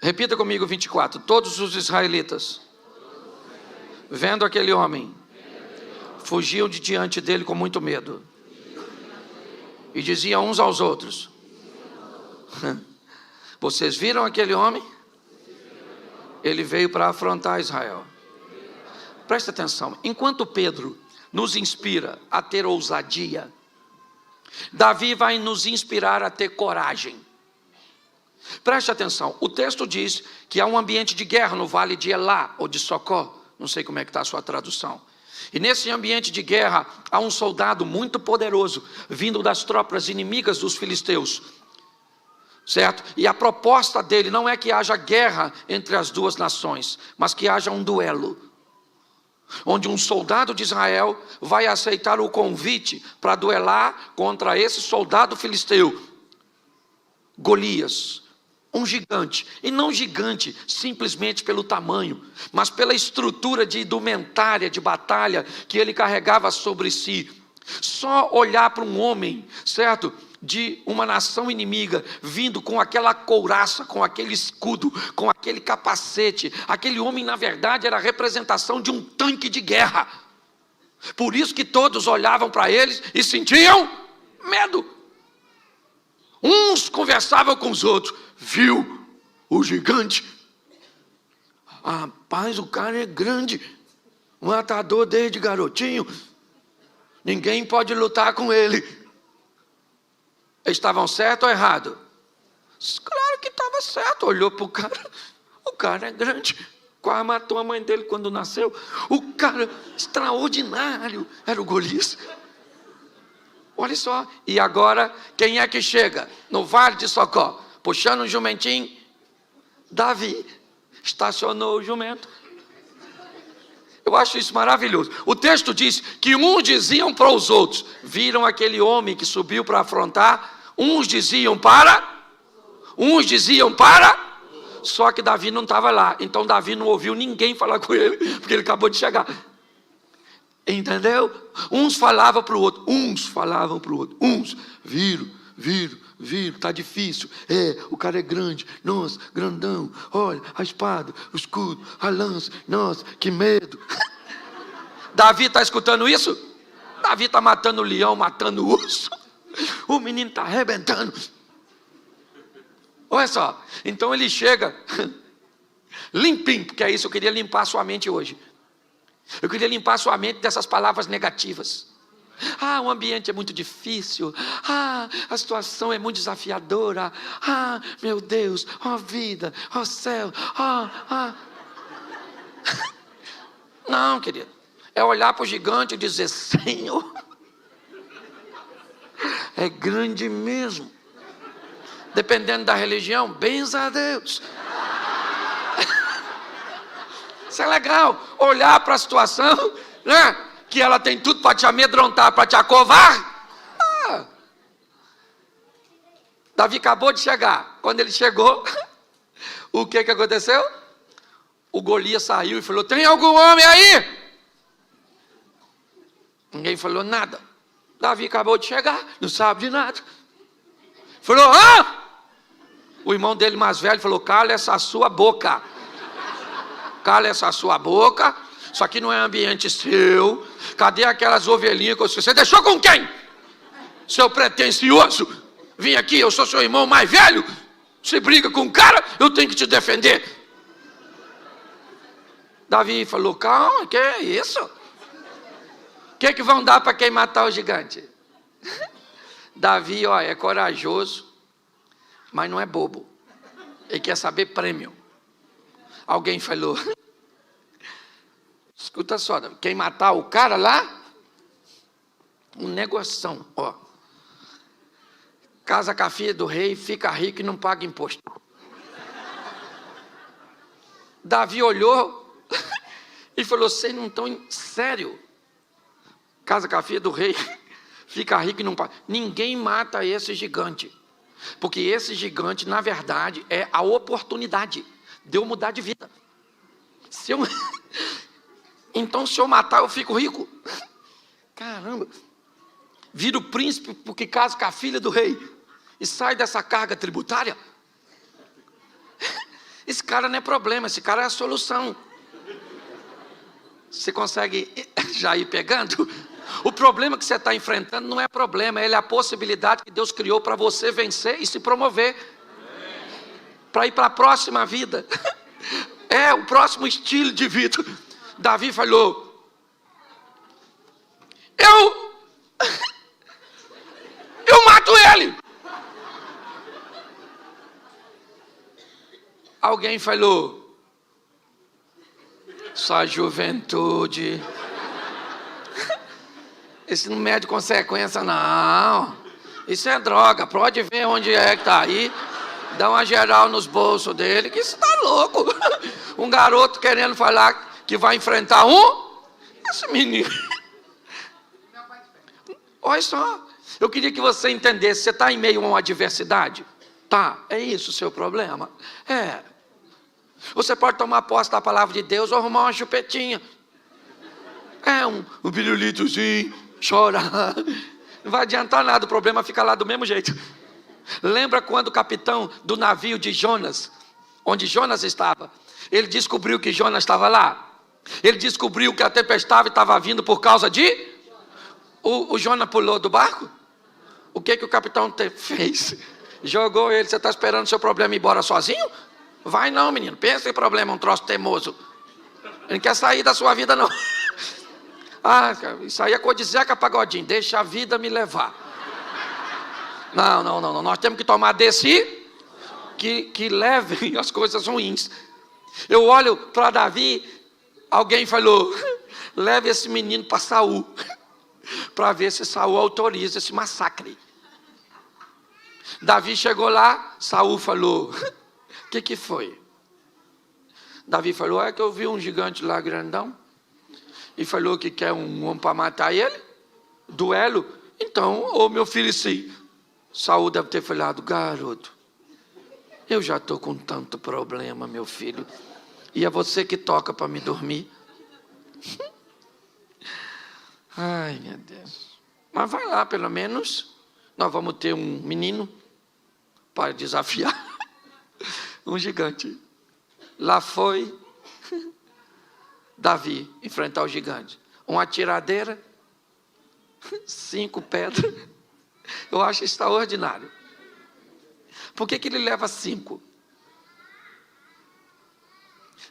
Repita comigo 24. Todos os israelitas, vendo aquele homem, fugiam de diante dele com muito medo. E diziam uns aos outros: vocês viram aquele homem? Ele veio para afrontar Israel. Presta atenção. Enquanto Pedro nos inspira a ter ousadia, Davi vai nos inspirar a ter coragem. Preste atenção. O texto diz que há um ambiente de guerra no vale de Elá, ou de Socó. Não sei como é que está a sua tradução. E nesse ambiente de guerra, há um soldado muito poderoso, vindo das tropas inimigas dos filisteus. Certo? E a proposta dele não é que haja guerra entre as duas nações, mas que haja um duelo, onde um soldado de Israel vai aceitar o convite para duelar contra esse soldado filisteu, Golias, um gigante. E não gigante simplesmente pelo tamanho, mas pela estrutura de indumentária de batalha que ele carregava sobre si. Só olhar para um homem, certo, de uma nação inimiga, vindo com aquela couraça, com aquele escudo, com aquele capacete. Aquele homem, na verdade, era a representação de um tanque de guerra. Por isso que todos olhavam para eles e sentiam medo. Uns conversavam com os outros: viu o gigante? Rapaz, o cara é grande, matador desde garotinho, ninguém pode lutar com ele. Estavam certo ou errado? Claro que estava certo. Olhou para o cara é grande, quase matou a mãe dele quando nasceu. O cara extraordinário era o Golias. Olha só. E agora, quem é que chega no vale de Socó, puxando um jumentinho? Davi. Estacionou o jumento. Eu acho isso maravilhoso. O texto diz que uns diziam para os outros: viram aquele homem que subiu para afrontar? Uns diziam para, só que Davi não estava lá. Então Davi não ouviu ninguém falar com ele, porque ele acabou de chegar. Entendeu? Uns falavam para o outro, uns viram, está difícil, o cara é grande, nossa, grandão, olha, a espada, o escudo, a lança, nossa, que medo. Davi está escutando isso? Davi está matando o leão, matando o urso, o menino está arrebentando. Olha só, então ele chega limpinho, porque é isso, eu queria limpar a sua mente hoje. Eu queria limpar a sua mente dessas palavras negativas. O ambiente é muito difícil. A situação é muito desafiadora. Meu Deus, vida, céu. Não, querido. É olhar para o gigante e dizer: Senhor, é grande mesmo. Dependendo da religião, benza a Deus. Isso é legal. Olhar para a situação né? Que ela tem tudo para te amedrontar, para te acovar. Davi acabou de chegar. Quando ele chegou, o que aconteceu? O Golias saiu e falou: tem algum homem aí? Ninguém falou nada. Davi acabou de chegar, não sabe de nada. Falou: o irmão dele mais velho falou: cala essa sua boca. Cala essa sua boca. Isso aqui não é ambiente seu. Cadê aquelas ovelhinhas que você deixou com quem? Seu pretensioso. Vim aqui, eu sou seu irmão mais velho. Você briga com o cara, eu tenho que te defender. Davi falou: calma, que é isso? O que vão dar para quem matar o gigante? Davi, ó, é corajoso, mas não é bobo. Ele quer saber prêmio. Alguém falou: escuta só, quem matar o cara lá, um negoção, ó. Casa com a filha do rei, fica rico e não paga imposto. Davi olhou e falou: vocês não estão sério? Casa com a filha do rei, fica rico e não paga. Ninguém mata esse gigante. Porque esse gigante, na verdade, é a oportunidade de eu mudar de vida. Então, se eu matar, eu fico rico. Caramba. Vira o príncipe porque casa com a filha do rei. E sai dessa carga tributária. Esse cara não é problema, esse cara é a solução. Você consegue já ir pegando? O problema que você está enfrentando não é problema, ele é a possibilidade que Deus criou para você vencer e se promover. Para ir para a próxima vida. É o próximo estilo de vida. Davi falou: eu mato ele. Alguém falou: sua juventude, isso não mede consequência, não. Isso é droga, pode ver onde é que está aí. Dá uma geral nos bolsos dele, que isso está louco. Um garoto querendo falar que vai enfrentar esse menino. Olha só, eu queria que você entendesse, você está em meio a uma adversidade? Tá, é isso o seu problema? É. Você pode tomar posse da palavra de Deus ou arrumar uma chupetinha. É um pirulitozinho, chorar. Não vai adiantar nada, o problema fica lá do mesmo jeito. Lembra quando o capitão do navio de Jonas, onde Jonas estava, ele descobriu que Jonas estava lá? Ele descobriu que a tempestade estava vindo por causa de... O Jonas pulou do barco? O que o capitão fez? Jogou ele. Você está esperando o seu problema ir embora sozinho? Vai não, menino. Pensa em problema, um troço teimoso. Ele não quer sair da sua vida, não. Isso aí é coisa de Zeca Pagodinho. Deixa a vida me levar. Não. Nós temos que tomar desse que levem as coisas ruins. Eu olho para Davi, alguém falou: leve esse menino para Saul, para ver se Saul autoriza esse massacre. Davi chegou lá, Saul falou: o que foi? Davi falou: é que eu vi um gigante lá grandão, e falou que quer um homem para matar ele, duelo. Então, meu filho, sim. Saul deve ter falado: garoto, eu já estou com tanto problema, meu filho, e é você que toca para me dormir. Ai, meu Deus. Mas vai lá, pelo menos nós vamos ter um menino para desafiar um gigante. Lá foi Davi enfrentar o gigante. Uma tiradeira, 5 pedras. Eu acho extraordinário. Por que ele leva 5?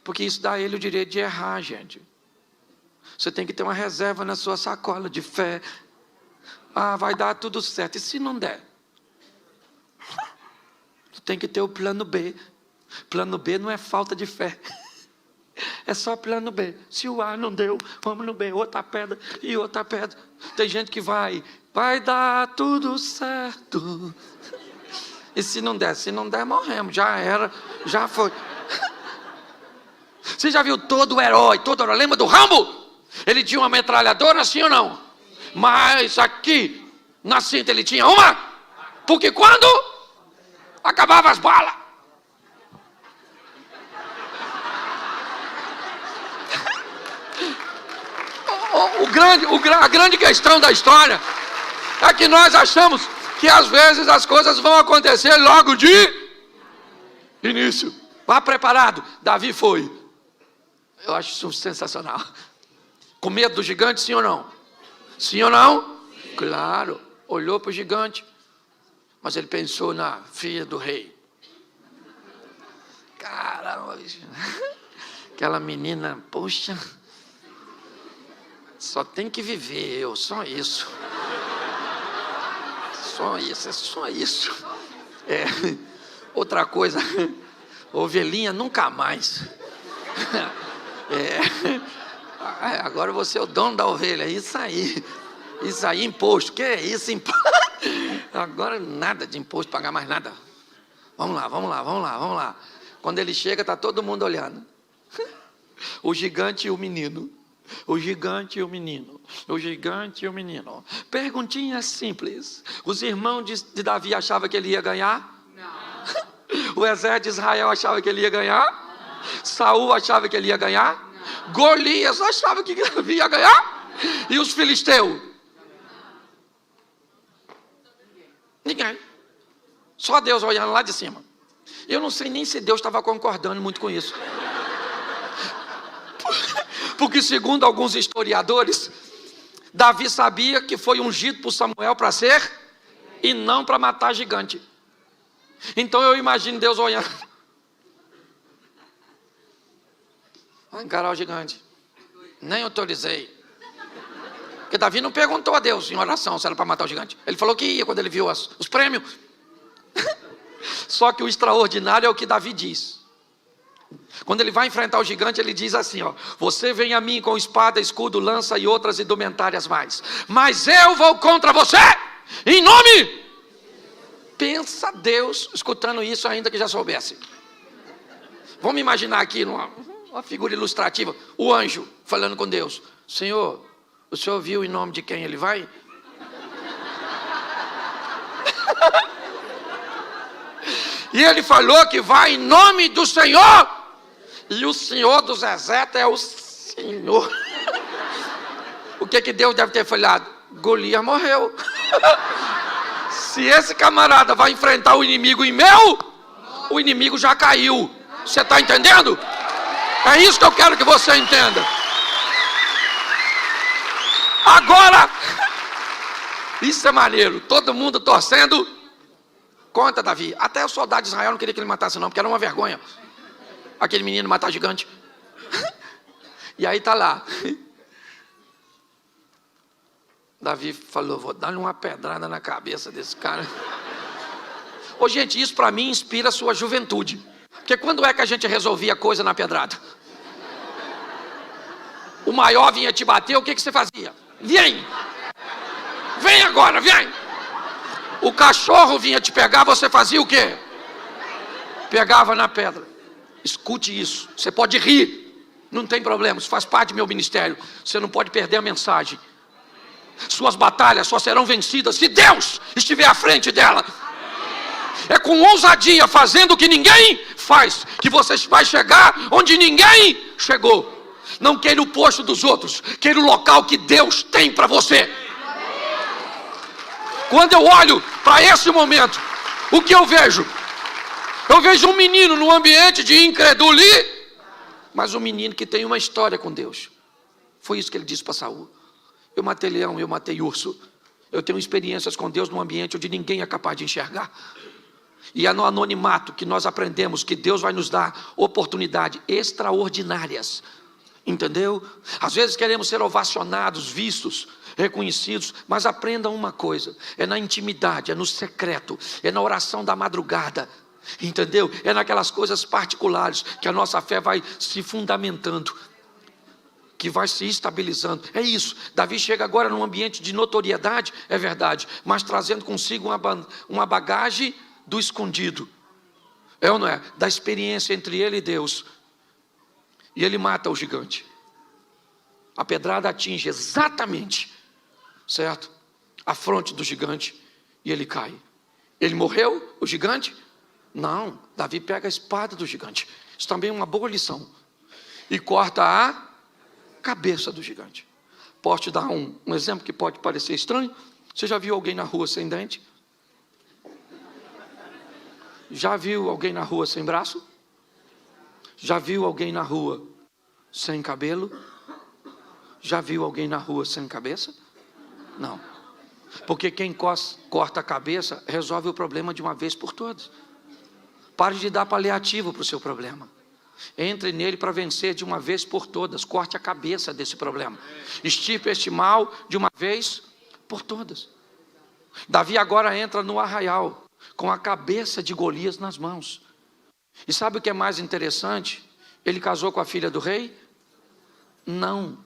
Porque isso dá a ele o direito de errar, gente. Você tem que ter uma reserva na sua sacola de fé. Vai dar tudo certo. E se não der? Você tem que ter o plano B. Plano B não é falta de fé. É só plano B. Se o A não deu, vamos no B. Outra pedra e outra pedra. Tem gente que vai dar tudo certo. E se não der? Se não der, morremos. Já era, já foi. Você já viu todo herói? Lembra do Rambo? Ele tinha uma metralhadora, sim ou não? Mas aqui, na cinta, ele tinha uma? Porque quando acabava as balas, a grande questão da história é que nós achamos que às vezes as coisas vão acontecer logo de início. Vá preparado. Davi foi. Eu acho isso sensacional. Com medo do gigante, sim ou não? Sim ou não? Sim. Claro. Olhou para o gigante, mas ele pensou na filha do rei. Caramba, aquela menina, poxa, só tem que viver eu, só isso. Só isso, é só isso. Outra coisa, ovelhinha nunca mais. Agora você é o dono da ovelha, isso aí, imposto, que é isso, imposto? Agora nada de imposto, pagar mais nada. Vamos lá. Quando ele chega, está todo mundo olhando. O gigante e o menino. Perguntinha simples. Os irmãos de Davi achavam que ele ia ganhar? Não. O exército de Israel achava que ele ia ganhar? Não. Saul achava que ele ia ganhar? Não. Golias achava que Davi ia ganhar? E os filisteus? Ninguém. Só Deus olhando lá de cima. Eu não sei nem se Deus estava concordando muito com isso. Porque segundo alguns historiadores, Davi sabia que foi ungido por Samuel para ser e não para matar gigante. Então eu imagino Deus olhando. Vai encarar o gigante. Nem autorizei. Porque Davi não perguntou a Deus em oração se era para matar o gigante. Ele falou que ia quando ele viu os prêmios. Só que o extraordinário é o que Davi diz. Quando ele vai enfrentar o gigante, ele diz assim, ó: você vem a mim com espada, escudo, lança e outras indumentárias mais, mas eu vou contra você, em nome. Pensa Deus escutando isso, ainda que já soubesse. Vamos imaginar aqui uma figura ilustrativa, o anjo falando com Deus: Senhor, o senhor viu em nome de quem ele vai? E ele falou que vai em nome do Senhor. E o Senhor dos exércitos é o Senhor. O que Deus deve ter falado? Golias morreu. Se esse camarada vai enfrentar o inimigo em meu, o inimigo já caiu. Você está entendendo? É isso que eu quero que você entenda. Agora, isso é maneiro. Todo mundo torcendo contra Davi. Até o soldado de Israel não queria que ele matasse não, porque era uma vergonha aquele menino matar gigante. E aí tá lá. Davi falou: vou dar-lhe uma pedrada na cabeça desse cara. Ô gente, isso para mim inspira a sua juventude. Porque quando é que a gente resolvia coisa na pedrada? O maior vinha te bater, o que você fazia? Vem agora, vem. O cachorro vinha te pegar, você fazia o quê? Pegava na pedra. Escute isso. Você pode rir, não tem problema, isso faz parte do meu ministério. Você não pode perder a mensagem. Suas batalhas só serão vencidas se Deus estiver à frente dela. É com ousadia, fazendo o que ninguém faz, que você vai chegar onde ninguém chegou. Não queira o posto dos outros, queira o local que Deus tem para você. Quando eu olho para esse momento, o que eu vejo? Eu vejo um menino num ambiente de incredulidade, mas um menino que tem uma história com Deus. Foi isso que ele disse para Saul: eu matei leão, eu matei urso. Eu tenho experiências com Deus num ambiente onde ninguém é capaz de enxergar. E é no anonimato que nós aprendemos que Deus vai nos dar oportunidades extraordinárias. Entendeu? Às vezes queremos ser ovacionados, vistos, reconhecidos, mas aprendam uma coisa: é na intimidade, é no secreto, é na oração da madrugada, entendeu? É naquelas coisas particulares que a nossa fé vai se fundamentando, que vai se estabilizando. É isso. Davi chega agora num ambiente de notoriedade, é verdade, mas trazendo consigo uma bagagem do escondido, é ou não é? Da experiência entre ele e Deus. E ele mata o gigante. A pedrada atinge exatamente, certo, a fronte do gigante e ele cai. Ele morreu, o gigante? Não, Davi pega a espada do gigante. Isso também é uma boa lição. E corta a cabeça do gigante. Posso te dar um exemplo que pode parecer estranho? Você já viu alguém na rua sem dente? Já viu alguém na rua sem braço? Já viu alguém na rua sem cabelo? Já viu alguém na rua sem cabeça? Não. Porque quem corta a cabeça resolve o problema de uma vez por todas. Pare de dar paliativo para o seu problema. Entre nele para vencer de uma vez por todas. Corte a cabeça desse problema. Extirpe este mal de uma vez por todas. Davi agora entra no arraial com a cabeça de Golias nas mãos. E sabe o que é mais interessante? Ele casou com a filha do rei? Não.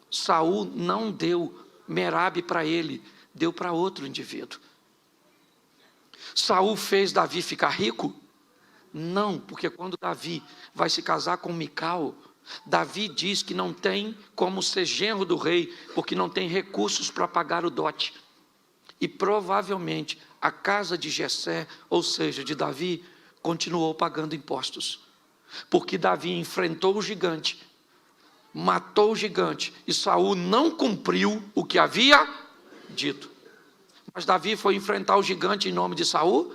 Saul não deu Merabe para ele, deu para outro indivíduo. Saul fez Davi ficar rico? Não, porque quando Davi vai se casar com Mical, Davi diz que não tem como ser genro do rei, porque não tem recursos para pagar o dote. E provavelmente a casa de Jessé, ou seja, de Davi, continuou pagando impostos. Porque Davi enfrentou o gigante, matou o gigante, e Saul não cumpriu o que havia dito. Mas Davi foi enfrentar o gigante em nome de Saul?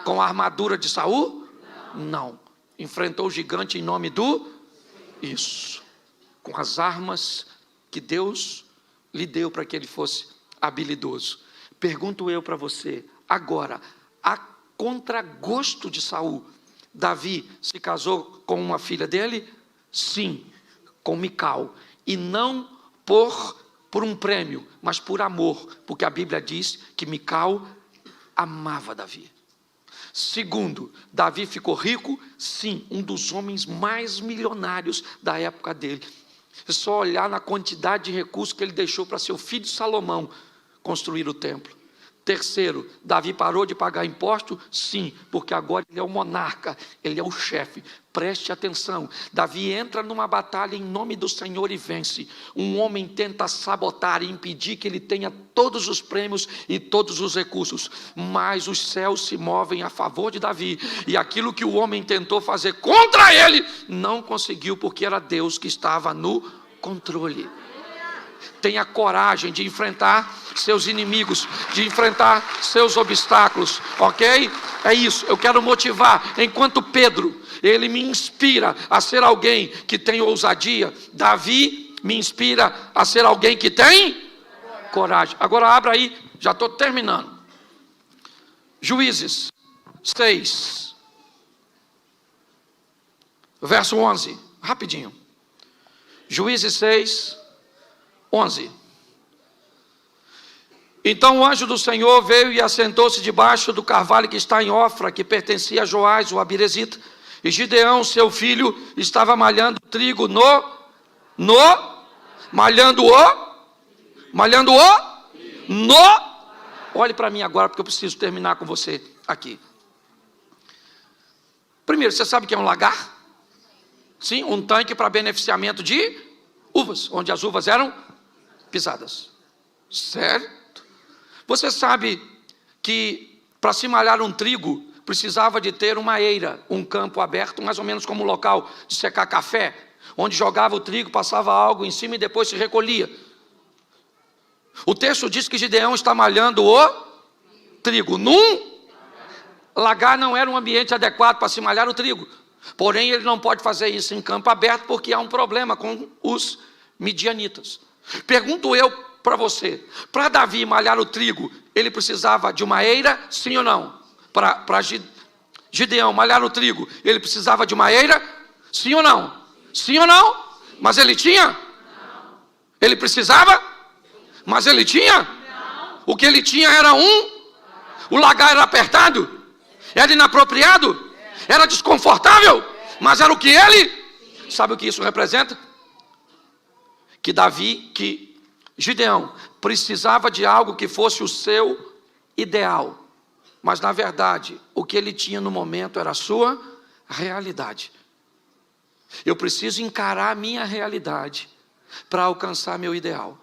Com a armadura de Saul? Não. Enfrentou o gigante em nome do... Isso. Com as armas que Deus lhe deu para que ele fosse habilidoso. Pergunto eu para você, agora, a contragosto de Saul, Davi se casou com uma filha dele? Sim, com Mical. E não por um prêmio, mas por amor, porque a Bíblia diz que Mical amava Davi. Segundo, Davi ficou rico? Sim, um dos homens mais milionários da época dele. É só olhar na quantidade de recursos que ele deixou para seu filho Salomão construir o templo. Terceiro, Davi parou de pagar imposto? Sim, porque agora ele é o monarca, ele é o chefe. Preste atenção, Davi entra numa batalha em nome do Senhor e vence. Um homem tenta sabotar e impedir que ele tenha todos os prêmios e todos os recursos, mas os céus se movem a favor de Davi, e aquilo que o homem tentou fazer contra ele, não conseguiu, porque era Deus que estava no controle. Tenha coragem de enfrentar seus inimigos, de enfrentar seus obstáculos, ok? É isso, eu quero motivar. Enquanto Pedro, ele me inspira a ser alguém que tem ousadia, Davi me inspira a ser alguém que tem coragem. Agora abra aí, já estou terminando. Juízes 6, verso 11, rapidinho. Juízes 6, 11. Então o anjo do Senhor veio e assentou-se debaixo do carvalho que está em Ofra, que pertencia a Joás, o Abirezita. E Gideão, seu filho, estava malhando trigo Olhe para mim agora, porque eu preciso terminar com você aqui. Primeiro, você sabe o que é um lagar? Sim, um tanque para beneficiamento de uvas, onde as uvas eram pisadas. Certo? Você sabe que para se malhar um trigo precisava de ter uma eira, um campo aberto, mais ou menos como um local de secar café, onde jogava o trigo, passava algo em cima e depois se recolhia. O texto diz que Gideão está malhando o trigo num lagar. Não era um ambiente adequado para se malhar o trigo, porém ele não pode fazer isso em campo aberto, porque há um problema com os midianitas. Pergunto eu para você, para Davi malhar o trigo, ele precisava de uma eira, sim ou não? Para Gideão malhar o trigo, ele precisava de uma eira, sim ou não? Sim ou não? Mas ele tinha? Não. Ele precisava? Mas ele tinha? Não. O que ele tinha era o lagar era apertado, era inapropriado, era desconfortável, mas era o que ele... Sabe o que isso representa? Que Gideão precisava de algo que fosse o seu ideal, mas na verdade o que ele tinha no momento era a sua realidade. Eu preciso encarar a minha realidade para alcançar meu ideal.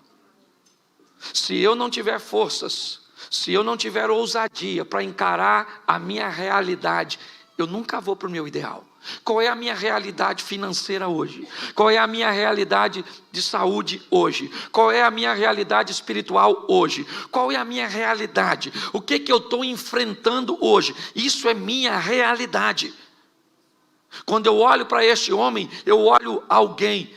Se eu não tiver forças, se eu não tiver ousadia para encarar a minha realidade, eu nunca vou para o meu ideal. Qual é a minha realidade financeira hoje? Qual é a minha realidade de saúde hoje? Qual é a minha realidade espiritual hoje? Qual é a minha realidade? O que eu estou enfrentando hoje? Isso é minha realidade. Quando eu olho para este homem, eu olho alguém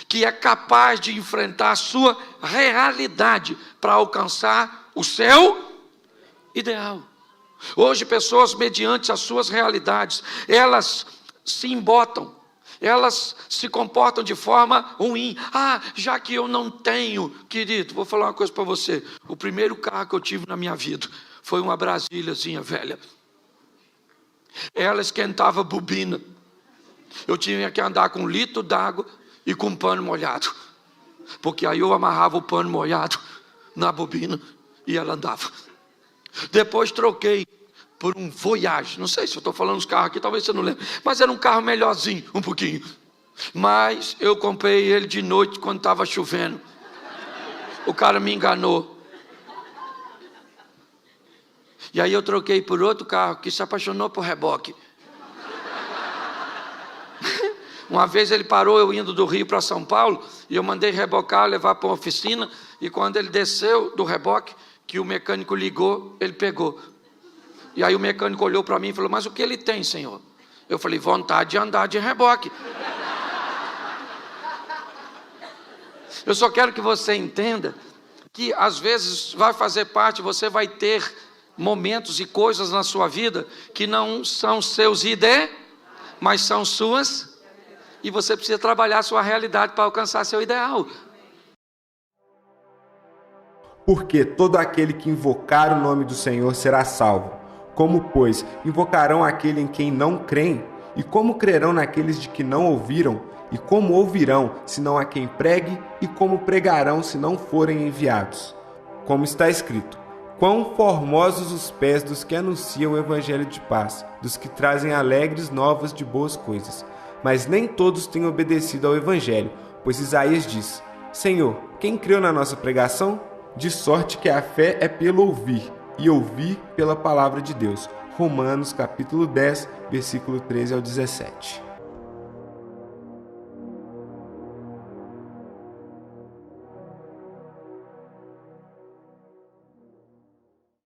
que é capaz de enfrentar a sua realidade para alcançar o seu ideal. Hoje, pessoas, mediante as suas realidades, elas se embotam, elas se comportam de forma ruim. Já que eu não tenho, querido, vou falar uma coisa para você. O primeiro carro que eu tive na minha vida foi uma Brasíliazinha velha. Ela esquentava bobina. Eu tinha que andar com 1 litro d'água e com um pano molhado, porque aí eu amarrava o pano molhado na bobina e ela andava. Depois troquei por um Voyage. Não sei se eu estou falando dos carros aqui, talvez você não lembre, mas era um carro melhorzinho, um pouquinho. Mas eu comprei ele de noite quando estava chovendo. O cara me enganou. E aí eu troquei por outro carro que se apaixonou por reboque. Uma vez ele parou, eu indo do Rio para São Paulo, e eu mandei rebocar, levar para uma oficina, e quando ele desceu do reboque, que o mecânico ligou, ele pegou. E aí o mecânico olhou para mim e falou: mas o que ele tem, senhor? Eu falei: vontade de andar de reboque. Eu só quero que você entenda que às vezes vai fazer parte, você vai ter momentos e coisas na sua vida que não são seus ideias, mas são suas, e você precisa trabalhar a sua realidade para alcançar seu ideal. Porque todo aquele que invocar o nome do Senhor será salvo. Como, pois, invocarão aquele em quem não creem? E como crerão naqueles de que não ouviram? E como ouvirão, se não há quem pregue? E como pregarão, se não forem enviados? Como está escrito: quão formosos os pés dos que anunciam o evangelho de paz, dos que trazem alegres novas de boas coisas. Mas nem todos têm obedecido ao evangelho, pois Isaías diz: Senhor, quem creu na nossa pregação? De sorte que a fé é pelo ouvir, e ouvir pela palavra de Deus. Romanos capítulo 10, versículo 13 ao 17.